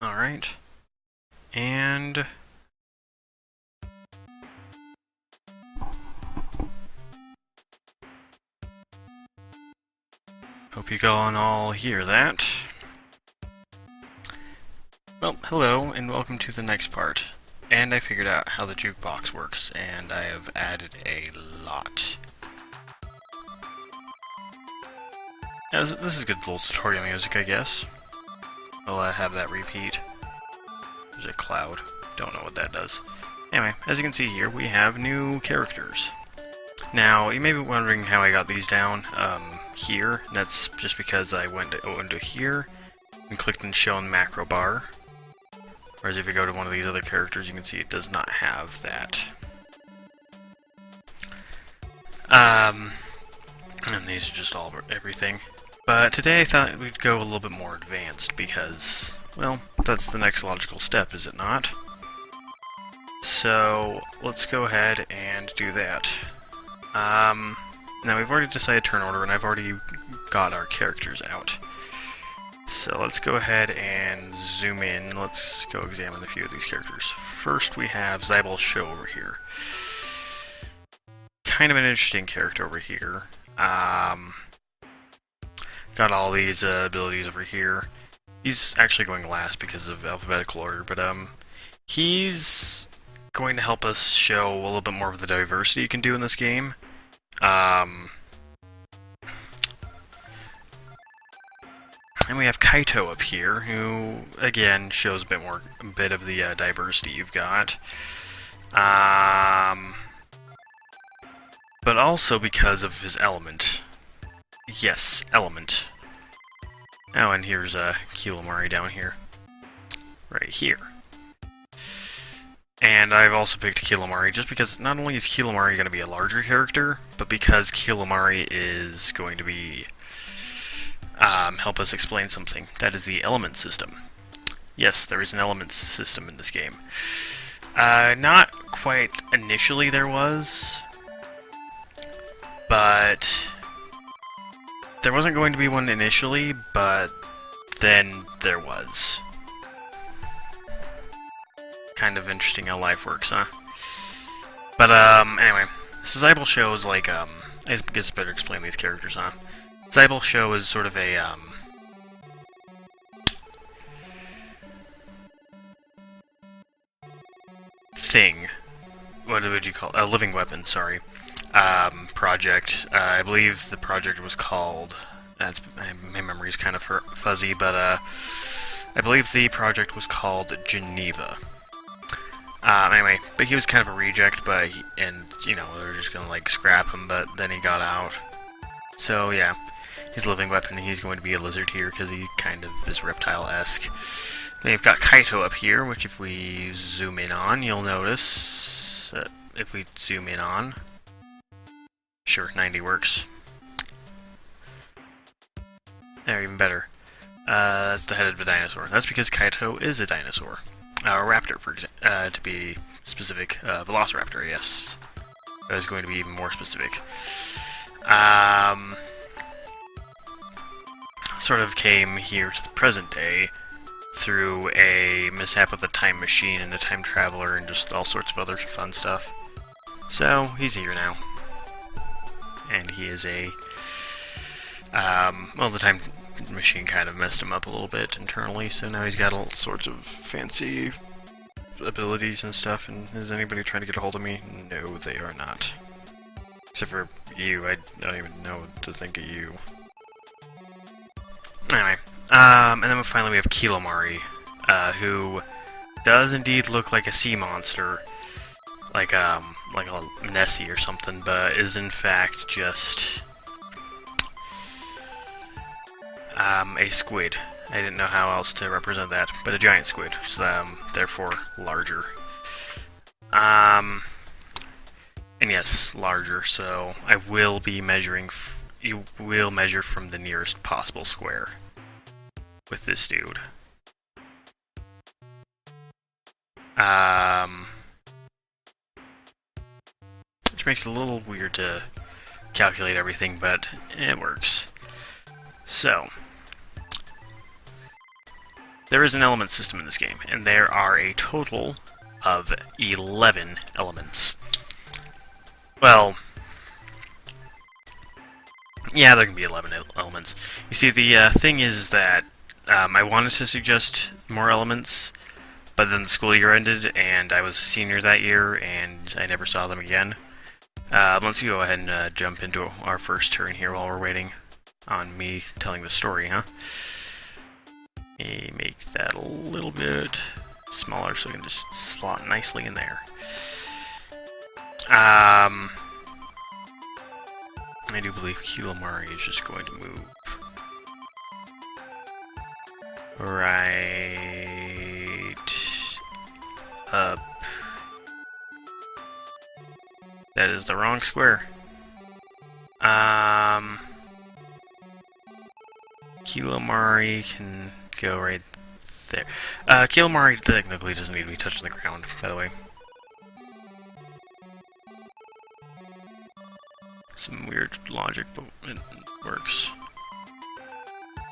Alright. And hope you can all hear that. Well, hello, and welcome to the next part. And I figured out how the jukebox works, and I have added a lot. This is good little tutorial music, I guess. I'll have that repeat. There's a cloud. Don't know what that does. Anyway, as you can see here, we have new characters. Now, you may be wondering how I got these down here. That's just because I went into here and clicked and show in the macro bar. Whereas if you go to one of these other characters, you can see it does not have that. And these are just all everything. But today I thought we'd go a little bit more advanced because, well, that's the next logical step, is it not? So, let's go ahead and do that. Now we've already decided turn order, and I've already got our characters out. So let's go ahead and zoom in. Let's go examine a few of these characters. First we have Zibal-Sho over here. Kind of an interesting character over here. Got all these abilities over here. He's actually going last because of alphabetical order, but he's going to help us show a little bit more of the diversity you can do in this game. And we have Kyto up here, who, again, shows a bit of the diversity you've got. But also because of his element. Yes, element. Oh, and here's Kilomari down here. Right here. And I've also picked Kilomari just because not only is Kilomari going to be a larger character, but because Kilomari is going to be help us explain something. That is the element system. Yes, there is an elements system in this game. Not quite initially there was, but there wasn't going to be one initially, but then there was. Kind of interesting how life works, huh? But, anyway. So Zibal-Sho is like, I guess better explain these characters, huh? Zibal-Sho is sort of a, thing. What would you call it? A living weapon, sorry. Project. I believe the project was called... my memory's kind of fuzzy, but, I believe the project was called Geneva. Anyway, but he was kind of a reject, but you know, they were just gonna, like, scrap him, but then he got out. So, yeah. His living weapon, he's going to be a lizard here, because he kind of is reptile-esque. Then you've got Kyto up here, which if we zoom in on, you'll notice... if we zoom in on... Sure, 90 works. There, even better. That's the head of a dinosaur. That's because Kyto is a dinosaur. A raptor, to be specific. Velociraptor, yes. I was going to be even more specific. Sort of came here to the present day through a mishap with a time machine and a time traveler and just all sorts of other fun stuff. So, he's here now. And he is a... well, the time machine kind of messed him up a little bit internally, so now he's got all sorts of fancy abilities and stuff, and is anybody trying to get a hold of me? No, they are not. Except for you, I don't even know what to think of you. Anyway, and then finally we have Kilomari, who does indeed look like a sea monster, like a Nessie or something, but is in fact just a squid. I didn't know how else to represent that, but a giant squid, so, therefore larger. And yes, larger, so I will be measuring, you will measure from the nearest possible square with this dude. Which makes it a little weird to calculate everything, but it works. So, there is an element system in this game, and there are a total of 11 elements. Well, yeah, there can be 11 elements. You see, the thing is that I wanted to suggest more elements, but then the school year ended, and I was a senior that year, and I never saw them again. Let's go ahead and jump into our first turn here while we're waiting on me telling the story, huh? Let me make that a little bit smaller so I can just slot nicely in there. I do believe Kilomari is just going to move right up. That is the wrong square. Kilomari can go right there. Kilomari technically doesn't need to be touching the ground, by the way. Some weird logic, but it works.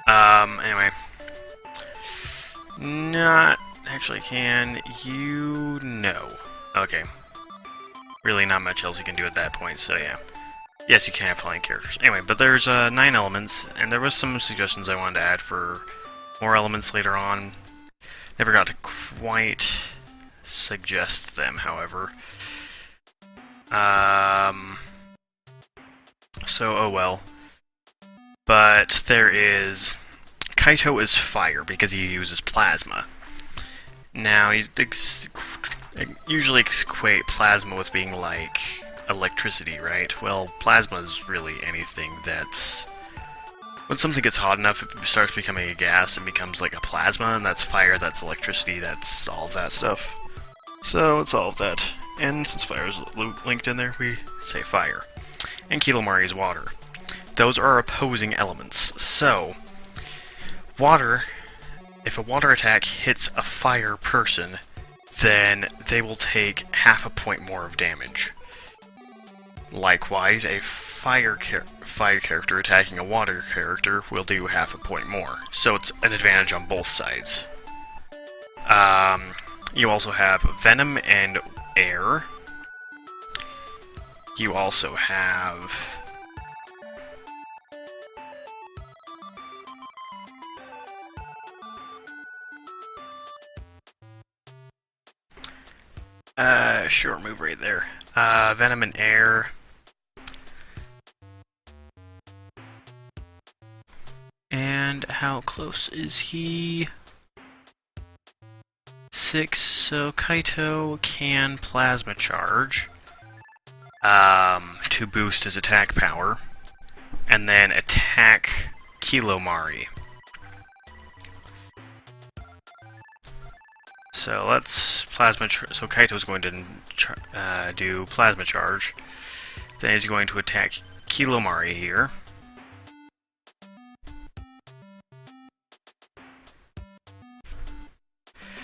Anyway. Not actually can you? No. Okay. Really not much else you can do at that point, so yeah. Yes, you can have flying characters. Anyway, but there's 9 elements, and there was some suggestions I wanted to add for more elements later on. Never got to quite suggest them, however. So, oh well. But there is... Kyto is fire, because he uses plasma. Now, you usually equate plasma with being like electricity, right? Well, plasma is really anything that's... When something gets hot enough, it starts becoming a gas and becomes like a plasma, and that's fire, that's electricity, that's all of that stuff. So, it's all of that. And since fire is linked in there, we say fire. And Kilomari is water. Those are opposing elements. So, water, if a water attack hits a fire person, then they will take half a point more of damage. Likewise, a fire character attacking a water character will do half a point more. So it's an advantage on both sides. You also have venom and air. You also have... sure, move right there. Venom and air. And how close is he? 6, so Kyto can plasma charge to boost his attack power, and then attack Kilomari. So let's plasma. So Kyto's going to do plasma charge. Then he's going to attack Kilomari here.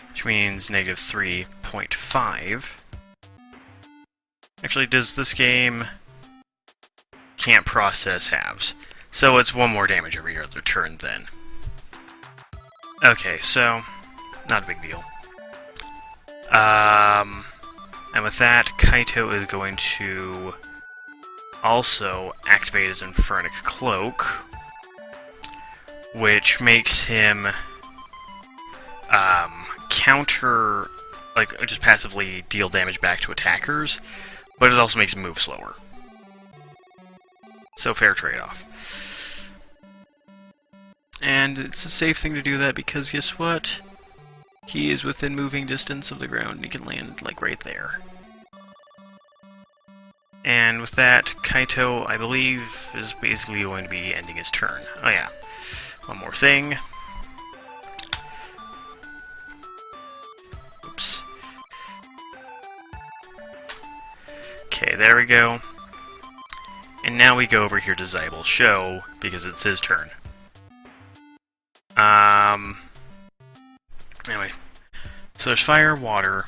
Which means negative 3.5. Actually, does this game can't process halves? So it's 1 more damage every other turn then. Okay, so not a big deal. And with that, Kyto is going to also activate his Infernic Cloak, which makes him counter, like, just passively deal damage back to attackers, but it also makes him move slower. So, fair trade-off. And it's a safe thing to do that because, guess what? He is within moving distance of the ground, and he can land, like, right there. And with that, Kyto, I believe, is basically going to be ending his turn. Oh yeah, one more thing. Oops. Okay, there we go. And now we go over here to Zibal-Sho, because it's his turn. Anyway, so there's fire, water,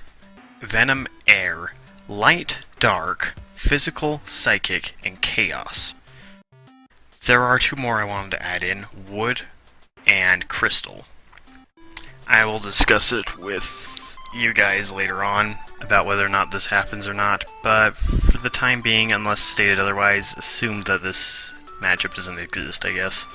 venom, air, light, dark, physical, psychic, and chaos. There are 2 more I wanted to add in, wood and crystal. I will discuss it with you guys later on about whether or not this happens or not, but for the time being, unless stated otherwise, assume that this matchup doesn't exist, I guess.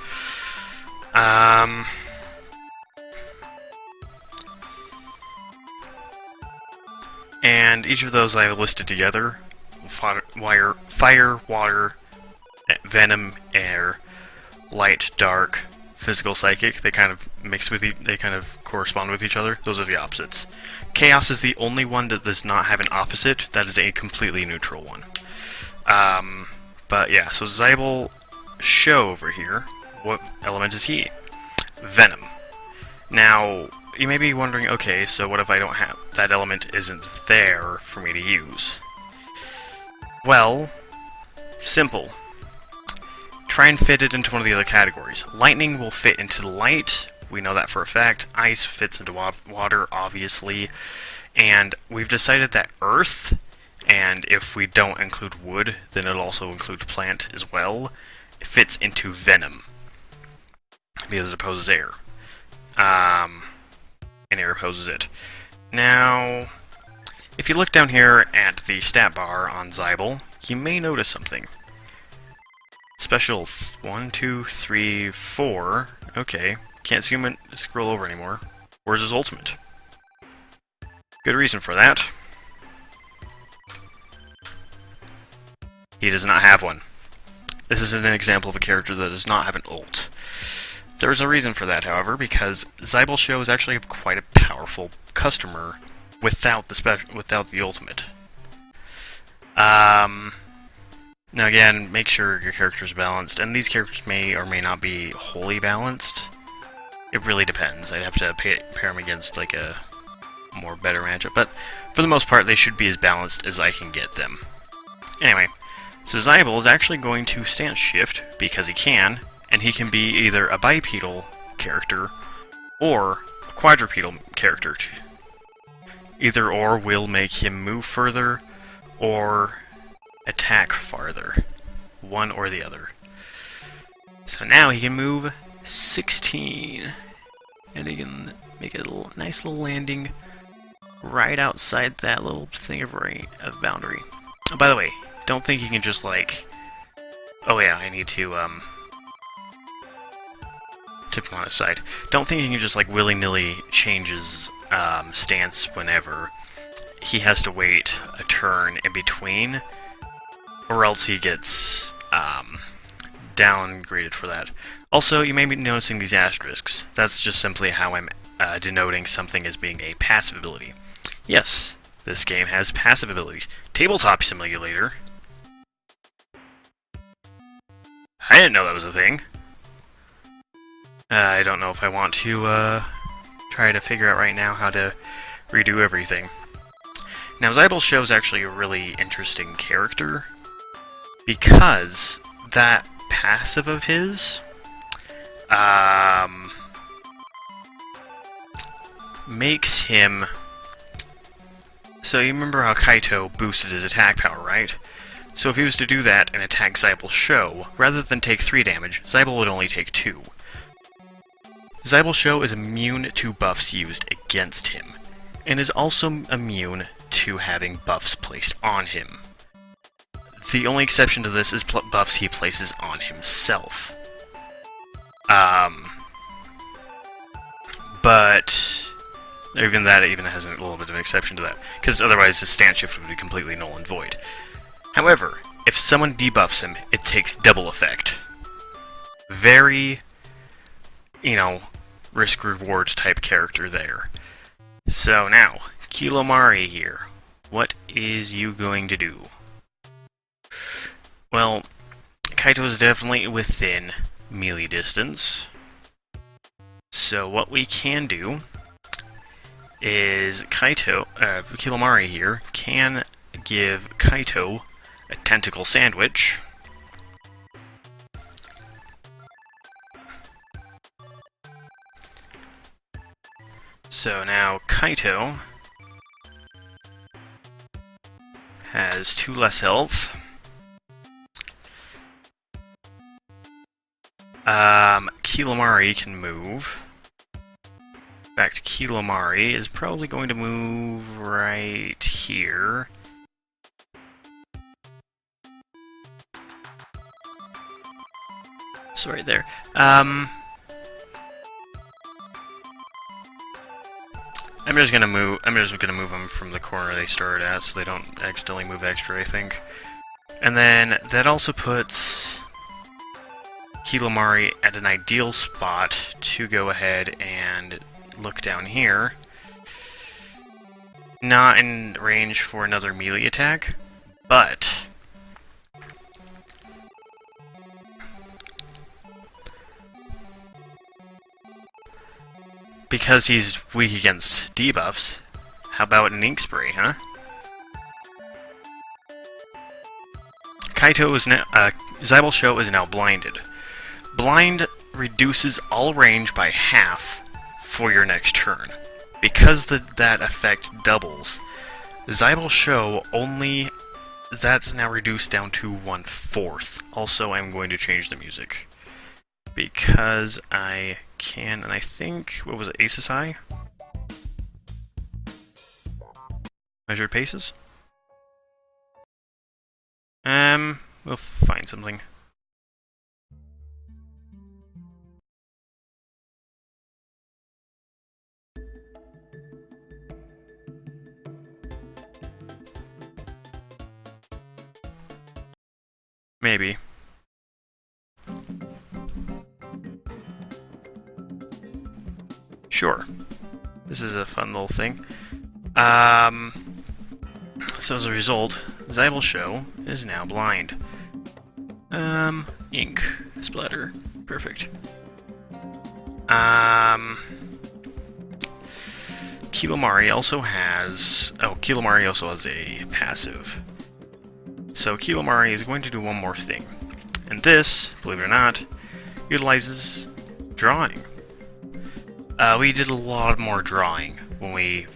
And each of those I have listed together: fire, water, venom, air, light, dark, physical, psychic. They kind of they kind of correspond with each other. Those are the opposites. Chaos is the only one that does not have an opposite. That is a completely neutral one. But yeah, so Zibal-Sho over here, what element is he? Venom. Now, you may be wondering, okay, so what if I don't have... that element isn't there for me to use? Well, simple. Try and fit it into one of the other categories. Lightning will fit into light, we know that for a fact. Ice fits into water, obviously. And we've decided that earth, and if we don't include wood, then it'll also include plant as well, it fits into venom, because it opposes air. And air opposes it. Now, if you look down here at the stat bar on Zibal, you may notice something. Special 1, 2, 3, 4. Okay, can't scroll over anymore. Where's his ultimate? Good reason for that. He does not have one. This is an example of a character that does not have an ult. There is a reason for that, however, because Zibal-Sho is actually quite a powerful customer without the ultimate. Now again, make sure your character is balanced, and these characters may or may not be wholly balanced. It really depends. I'd have to pair them against like a more better matchup, but for the most part, they should be as balanced as I can get them. Anyway, so Zibal is actually going to stance shift because he can, and he can be either a bipedal character or a quadrupedal character. Either or will make him move further or attack farther. One or the other. So now he can move 16. And he can make a nice little landing right outside that little thing of boundary. Oh, by the way, don't think he can just like... Oh yeah, I need to tip him on his side. Don't think he can just like willy-nilly change his stance whenever. He has to wait a turn in between, or else he gets downgraded for that. Also, you may be noticing these asterisks. That's just simply how I'm denoting something as being a passive ability. Yes, this game has passive abilities. Tabletop Simulator. I didn't know that was a thing. I don't know if I want to try to figure out right now how to redo everything. Now, Zibal-Sho is actually a really interesting character because that passive of his makes him... So you remember how Kyto boosted his attack power, right? So if he was to do that and attack Zibal-Sho, rather than take 3 damage, Zibal would only take 2. Zibal-Sho is immune to buffs used against him, and is also immune to having buffs placed on him. The only exception to this is buffs he places on himself. But even that has a little bit of an exception to that, because otherwise his stance shift would be completely null and void. However, if someone debuffs him, it takes double effect. Very, risk-reward type character there. So now, Kilomari here. What is you going to do? Well, Kyto is definitely within melee distance. So what we can do is Kilomari here can give Kyto a tentacle sandwich. So now Kyto has 2 less health. Kilomari can move. back to Kilomari is probably going to move right here. So right there. I'm just gonna move them from the corner they started at, so they don't accidentally move extra, I think. And then that also puts Kilomari at an ideal spot to go ahead and look down here. Not in range for another melee attack, but because he's weak against debuffs, how about an ink spray, huh? Kyto is now, Zibal-Sho is now blinded. Blind reduces all range by half for your next turn. Because that effect doubles, Zibal-Sho only... that's now reduced down to 1/4. Also, I'm going to change the music. Because I can, and I think... what was it? Ace's Eye? Measured paces? We'll find something. Maybe. Sure. This is a fun little thing. So as a result, Zibal-Sho is now blind. Ink. Splatter. Perfect. Kilomari also has... oh, Kilomari also has a passive. So Kilomari is going to do one more thing. And this, believe it or not, utilizes drawing. We did a lot more drawing when we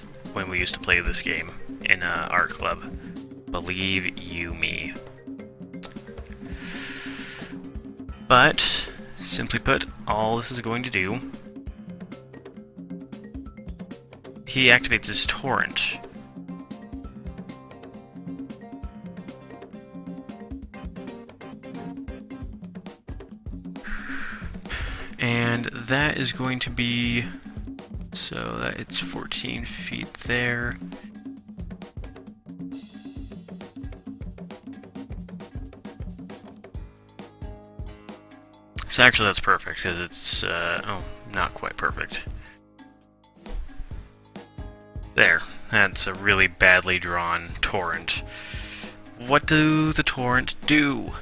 used to play this game in our club. Believe you me. But, simply put, all this is going to do... he activates his torrent. And that is going to be... so that it's 14 feet there. So actually that's perfect, because it's, oh, not quite perfect. There. That's a really badly drawn torrent. What do the torrent do?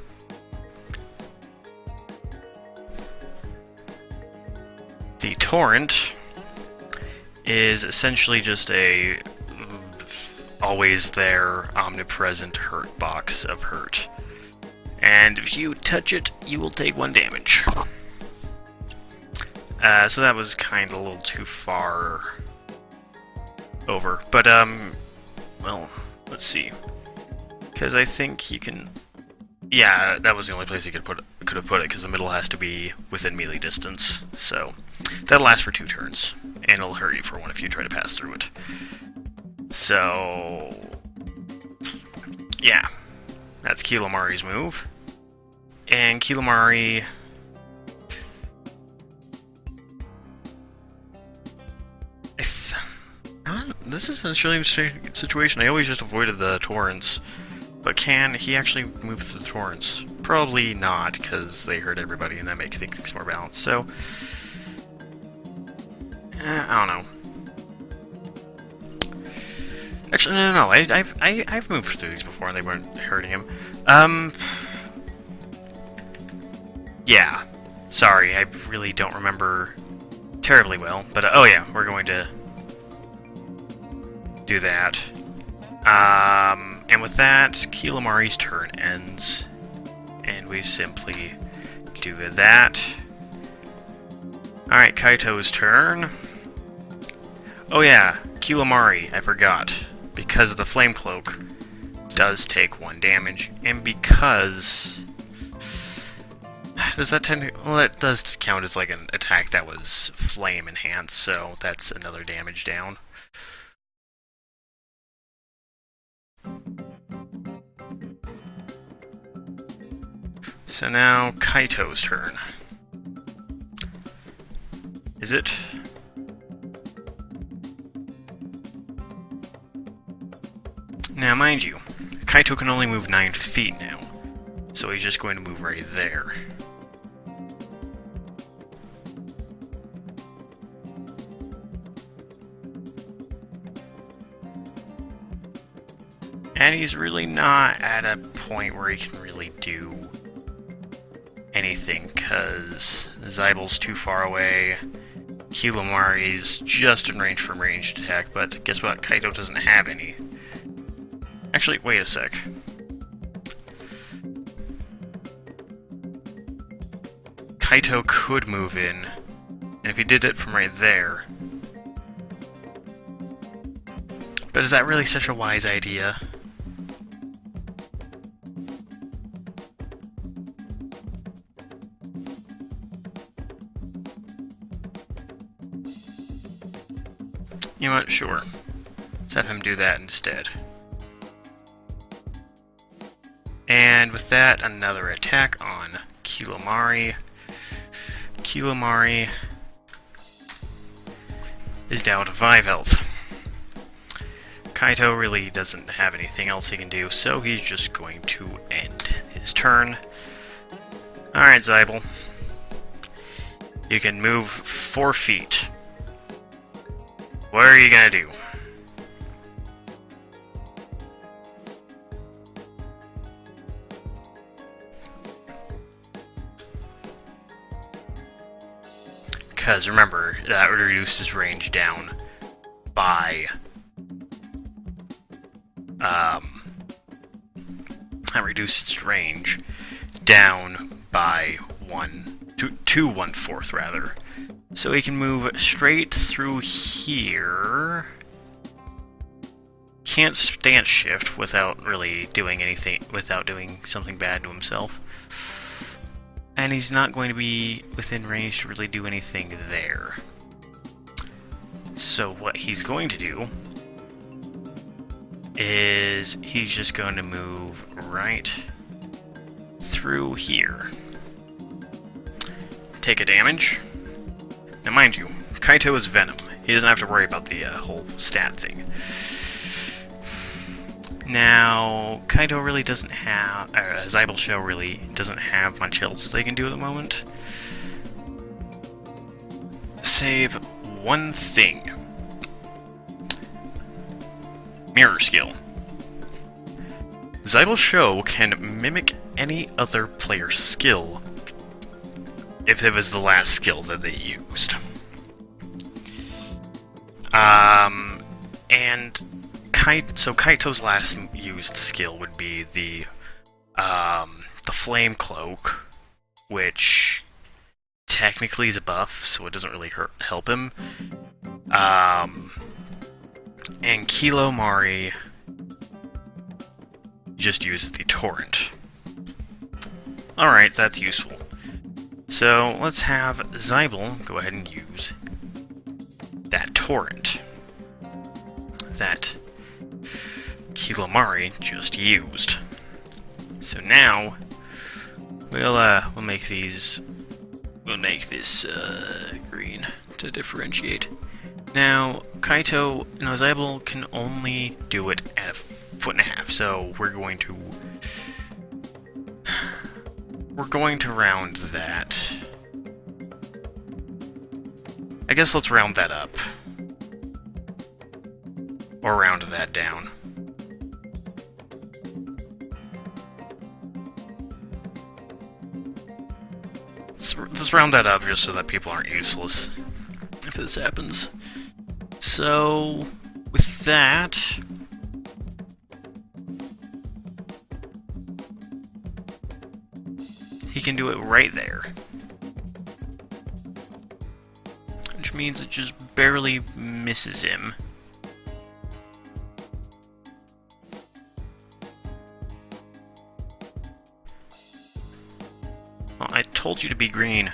The torrent is essentially just a always there, omnipresent hurt box of hurt. And if you touch it, you will take 1 damage. So that was kind of a little too far over. But, well, let's see. Because I think you can... yeah, that was the only place you could have put it, because the middle has to be within melee distance. So, that'll last for 2 turns. And it'll hurt you for 1 if you try to pass through it. So... yeah. That's Kilomari's move. And Kilomari... this is a strange situation. I always just avoided the torrents. But can he actually move through the torrents? Probably not, because they hurt everybody and that makes things more balanced. So... I don't know. Actually, no. I've moved through these before and they weren't hurting him. Yeah. Sorry, I really don't remember terribly well. But, oh yeah, we're going to do that. And with that, Kilomari's turn ends. And we simply do that. Alright, Kyto's turn. Oh yeah, Kilomari, I forgot. Because of the Flame Cloak, does take 1 damage. And because... does that well, that does count as like an attack that was flame enhanced, so that's another damage down. So now Kyto's turn. Is it? Now, mind you, Kyto can only move 9 feet now, so he's just going to move right there. And he's really not at a point where he can really do anything, because Zibal's too far away. Kilomari's just in range from ranged attack, but guess what? Kyto doesn't have any. Actually, wait a sec. Kyto could move in, and if he did it from right there... But is that really such a wise idea? You know what? Sure. Let's have him do that instead. And with that, another attack on Kilomari. Kilomari is down to 5 health. Kyto really doesn't have anything else he can do, so he's just going to end his turn. Alright, Zibal. You can move 4 feet. What are you gonna do? Because remember, that reduced his range down by that reduced its range down by 1/4 rather. So he can move straight through here. Can't stance shift without really doing anything, without doing something bad to himself. And he's not going to be within range to really do anything there. So what he's going to do is he's just going to move right through here. Take a damage. Now mind you, Kyto is Venom. He doesn't have to worry about the whole stat thing. Now, Kyto really doesn't have, Zibal-Sho really doesn't have much else they can do at the moment. Save one thing. Mirror skill. Zibal-Sho can mimic any other player's skill if it was the last skill that they used. So Kyto's last used skill would be the Flame Cloak, which technically is a buff, so it doesn't really help him. And Kilomari just uses the Torrent. Alright, that's useful. So let's have Zibal go ahead and use that Torrent that Kilomari just used. So now we'll make these. We'll make this green to differentiate. Now Kyto, Zibal can only do it at 1.5 feet, so we're going to round that. I guess let's round that up. Or round that down. Let's round that up just so that people aren't useless if this happens. So, with that, he can do it right there. Which means it just barely misses him. Well, I told you to be green.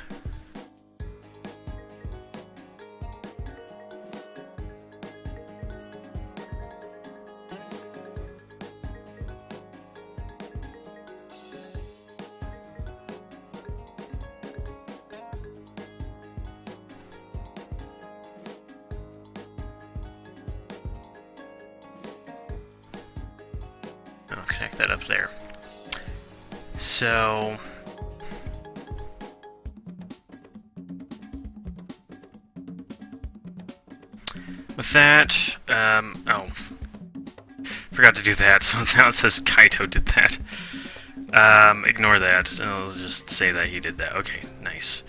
I'll connect that up there. So... with that, oh, forgot to do that, so now it says Kyto did that. Ignore that, I'll just say that he did that. Okay, nice.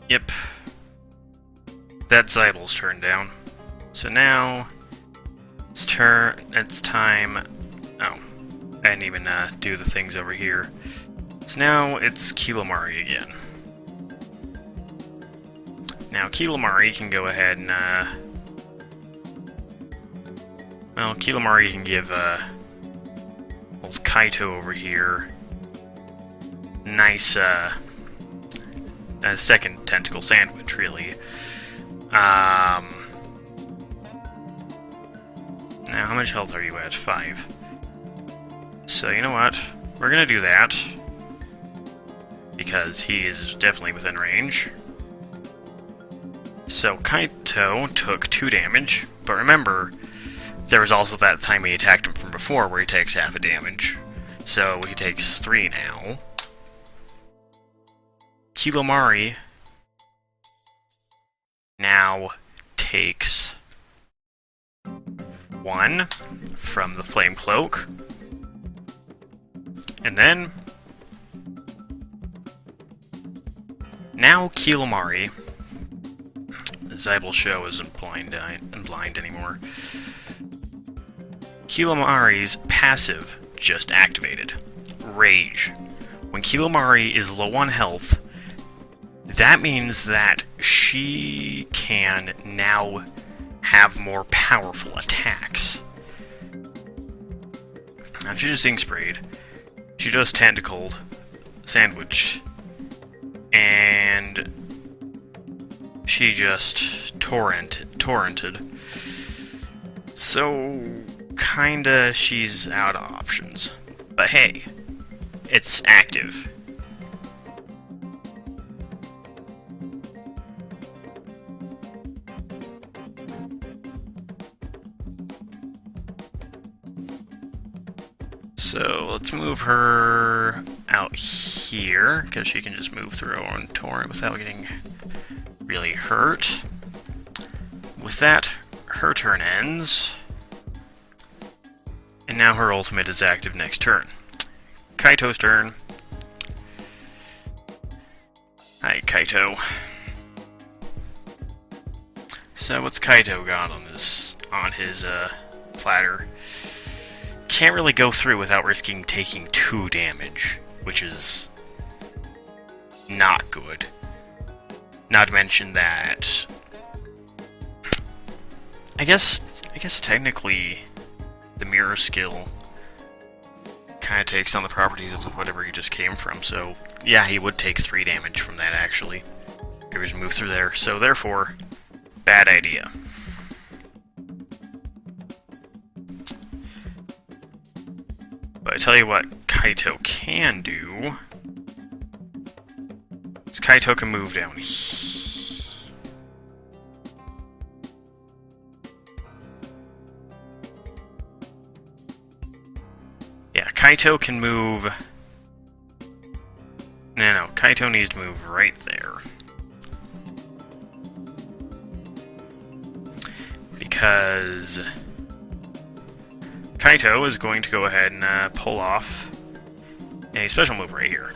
Yep. That's Zibel's turn down. So now, it's time, oh, I didn't even, do the things over here. So now it's Kilomari again. Now Kilomari can go ahead and, well, Kilomari can give, old Kyto over here nice, a second tentacle sandwich, really. Now, how much health are you at? 5. So, you know what? We're gonna do that. Because he is definitely within range. So, Kyto took 2 damage. But remember, there was also that time he attacked him from before where he takes half a damage. So, he takes 3 now. Kilomari now takes 1 from the Flame Cloak. And then... now Kilomari... Zibal-Sho isn't blind anymore. Kilomari's passive just activated. Rage. When Kilomari is low on health, that means that she can now have more powerful attacks. Now she just ink sprayed. She just tentacled, sandwiched, and she just torrented. So, kinda, she's out of options. But hey, it's active. So let's move her out here, because she can just move through her own torrent without getting really hurt. With that, her turn ends. And now her ultimate is active next turn. Kyto's turn. Hi, Kyto. So what's Kyto got on his platter? Can't really go through without risking taking 2 damage, which is not good. Not to mention that I guess technically the mirror skill kind of takes on the properties of whatever he just came from, so yeah, he would take 3 damage from that actually. He would just move through there, so therefore, bad idea. But I tell you what Kyto can do is Kyto can move down here. Yeah, Kyto can move... No, Kyto needs to move right there. Because Kyto is going to go ahead and pull off a special move right here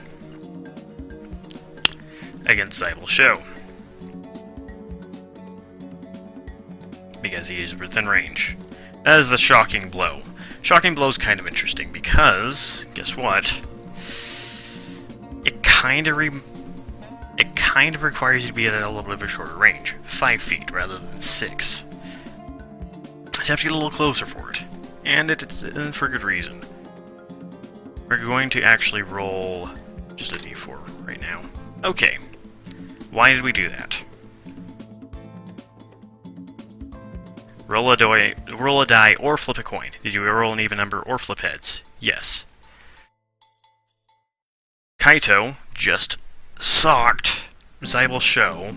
against Zibal-Sho, because he is within range. That is the Shocking Blow. Shocking Blow is kind of interesting because, guess what? It kind of requires you to be at a little bit of a shorter range, 5 feet rather than 6. just have to get a little closer for it. And it's for good reason. We're going to actually roll just a d4 right now. Okay. Why did we do that? Roll a die or flip a coin. Did you roll an even number or flip heads? Yes. Kyto just socked Zibal-Sho,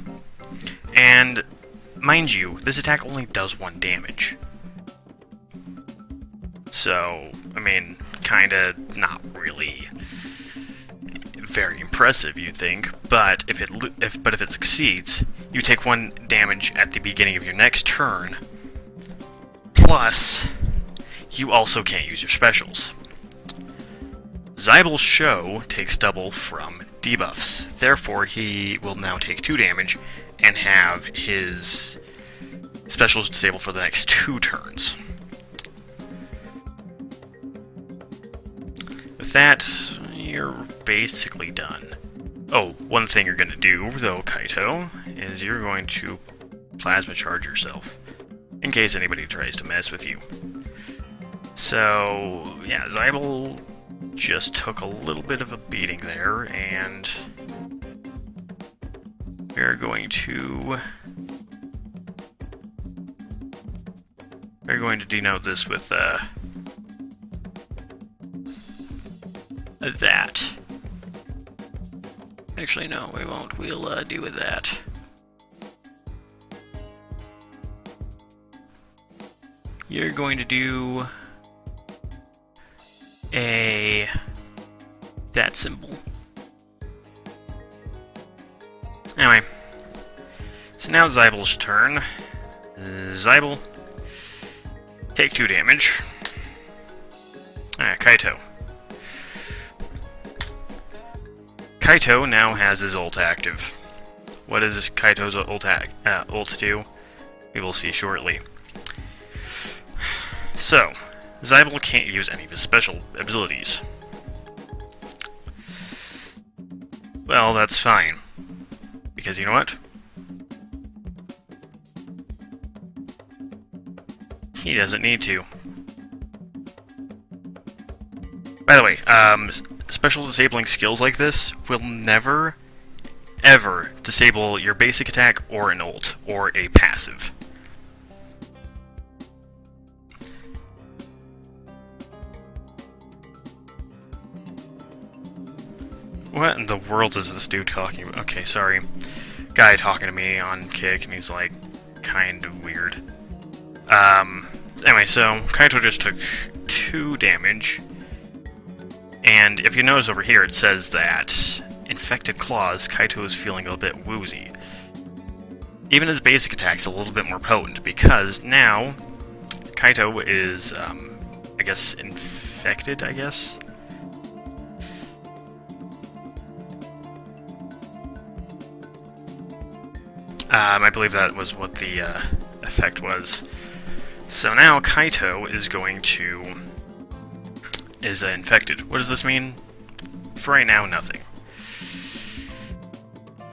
and mind you, this attack only does 1 damage. So, I mean, kinda not really very impressive, you'd think, but if it succeeds, you take 1 damage at the beginning of your next turn, plus you also can't use your specials. Zibal-Sho takes double from debuffs, therefore he will now take 2 damage and have his specials disabled for the next 2 turns. With that, you're basically done. Oh, one thing you're going to do, though, Kyto, is you're going to plasma charge yourself, in case anybody tries to mess with you. So, yeah, Zibal just took a little bit of a beating there, and we're going to denote this with that. Actually, no, we won't. We'll do with that. You're going to do that symbol. Anyway, so now Zibal's turn. Zibal, take 2 damage. Kyto. Kyto now has his ult active. What does this Kyto's ult do? We will see shortly. So, Zibal can't use any of his special abilities. Well, that's fine. Because you know what? He doesn't need to. By the way, special disabling skills like this will never, ever disable your basic attack or an ult, or a passive. What in the world is this dude talking about? Okay, sorry. Guy talking to me on Kick, and he's like, kind of weird. Anyway, so, Kyto just took 2 damage. And if you notice over here, it says that Infected Claws, Kyto is feeling a little bit woozy. Even his basic attack's a little bit more potent, because now Kyto is, I guess, infected, I guess? I believe that was what the effect was. So now Kyto is going to... is infected. What does this mean? For right now, nothing.